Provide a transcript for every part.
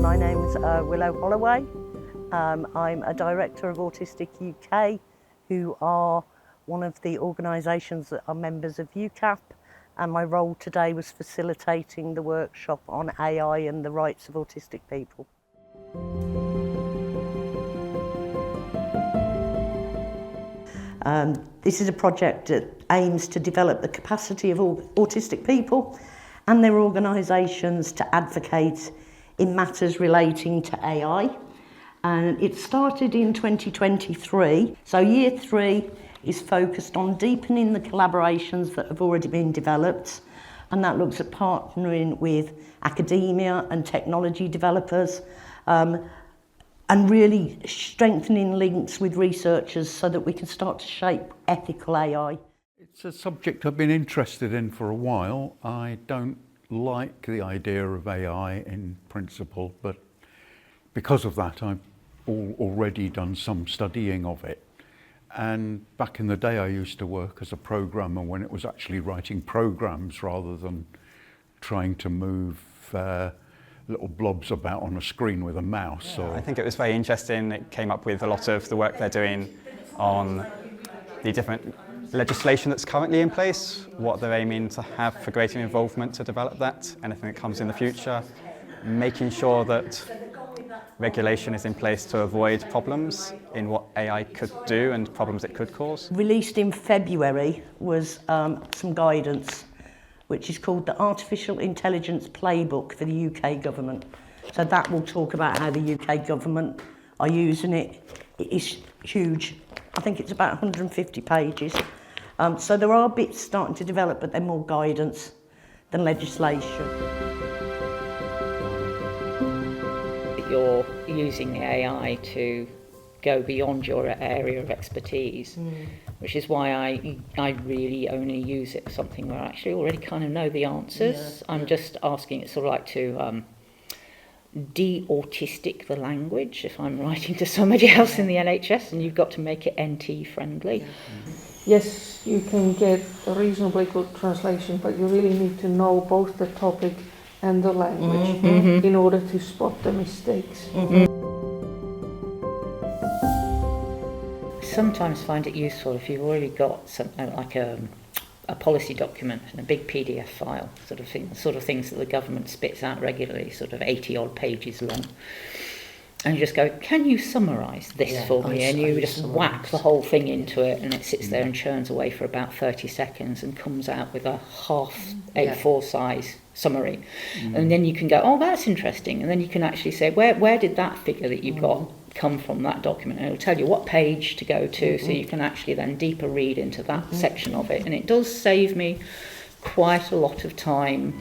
My name's Willow Holloway. I'm a director of Autistic UK, who are one of the organisations that are members of EUCAP, and my role today was facilitating the workshop on AI and the rights of autistic people. This is a project that aims to develop the capacity of autistic people and their organisations to advocate in matters relating to AI. And it started in 2023. So year 3 is focused on deepening the collaborations that have already been developed, and that looks at partnering with academia and technology developers, and really strengthening links with researchers so that we can start to shape ethical AI. It's a subject I've been interested in for a while. I don't like the idea of AI in principle, but because of that I've already done some studying of it. And back in the day I used to work as a programmer when it was actually writing programs rather than trying to move little blobs about on a screen with a mouse. Yeah, So I think it was very interesting. It came up with a lot of the work they're doing on the different legislation that's currently in place, what they're aiming to have for greater involvement to develop that, anything that comes in the future, making sure that regulation is in place to avoid problems in what AI could do and problems it could cause. Released in February was some guidance, which is called the Artificial Intelligence Playbook for the UK government. So that will talk about how the UK government are using it. It is huge. I think it's about 150 pages. So there are bits starting to develop, but they're more guidance than legislation. You're using the AI to go beyond your area of expertise, which is why I really only use it for something where I actually already kind of know the answers. I'm just asking it sort of like to de-autistic the language if I'm writing to somebody else in the NHS, and you've got to make it NT friendly. Yes, you can get a reasonably good translation, but you really need to know both the topic and the language in order to spot the mistakes. Sometimes find it useful if you've already got something like a policy document and a big PDF file, sort of things that the government spits out regularly, sort of 80 odd pages long. And you just go, can you summarise this for me? And you just whack the whole thing into it, and it sits there and churns away for about 30 seconds and comes out with a half A4 size summary. And then you can go, oh, that's interesting. And then you can actually say, where did that figure that you've got come from, that document? And it'll tell you what page to go to, so you can actually then deeper read into that section of it. And it does save me quite a lot of time.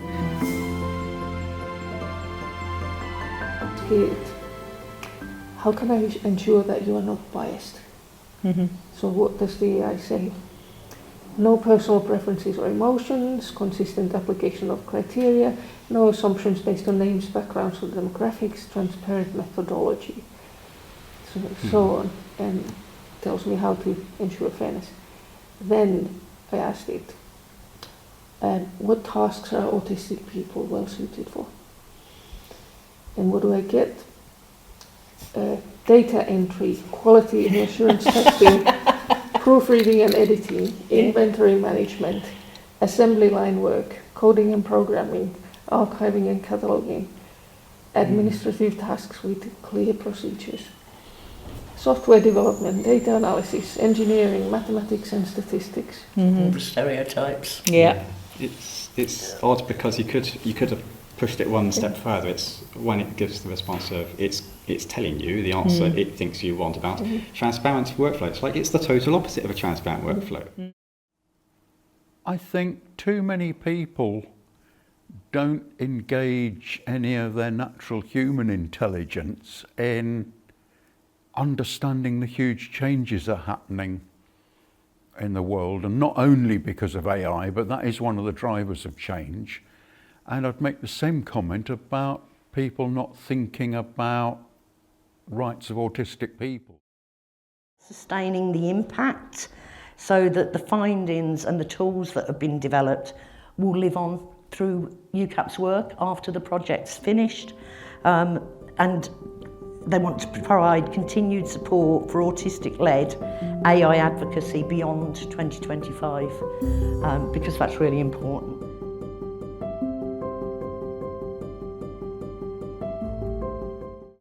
How can I ensure that you are not biased? So what does the AI say? No personal preferences or emotions, consistent application of criteria, no assumptions based on names, backgrounds or demographics, transparent methodology, so on, and tells me how to ensure fairness. Then I asked it, what tasks are autistic people well suited for? And what do I get? Data entry, quality and assurance testing, proofreading and editing, inventory management, assembly line work, coding and programming, archiving and cataloging, administrative tasks with clear procedures, software development, data analysis, engineering, mathematics and statistics. Stereotypes. Yeah. It's odd because you could have pushed it one step further. It's when it gives the response of it's telling you the answer it thinks you want about transparent workflow. It's like it's the total opposite of a transparent workflow. I think too many people don't engage any of their natural human intelligence in understanding the huge changes that are happening in the world, and not only because of AI, but that is one of the drivers of change. And I'd make the same comment about people not thinking about rights of autistic people. Sustaining the impact so that the findings and the tools that have been developed will live on through EUCAP's work after the project's finished. and they want to provide continued support for autistic-led AI advocacy beyond 2025, because that's really important.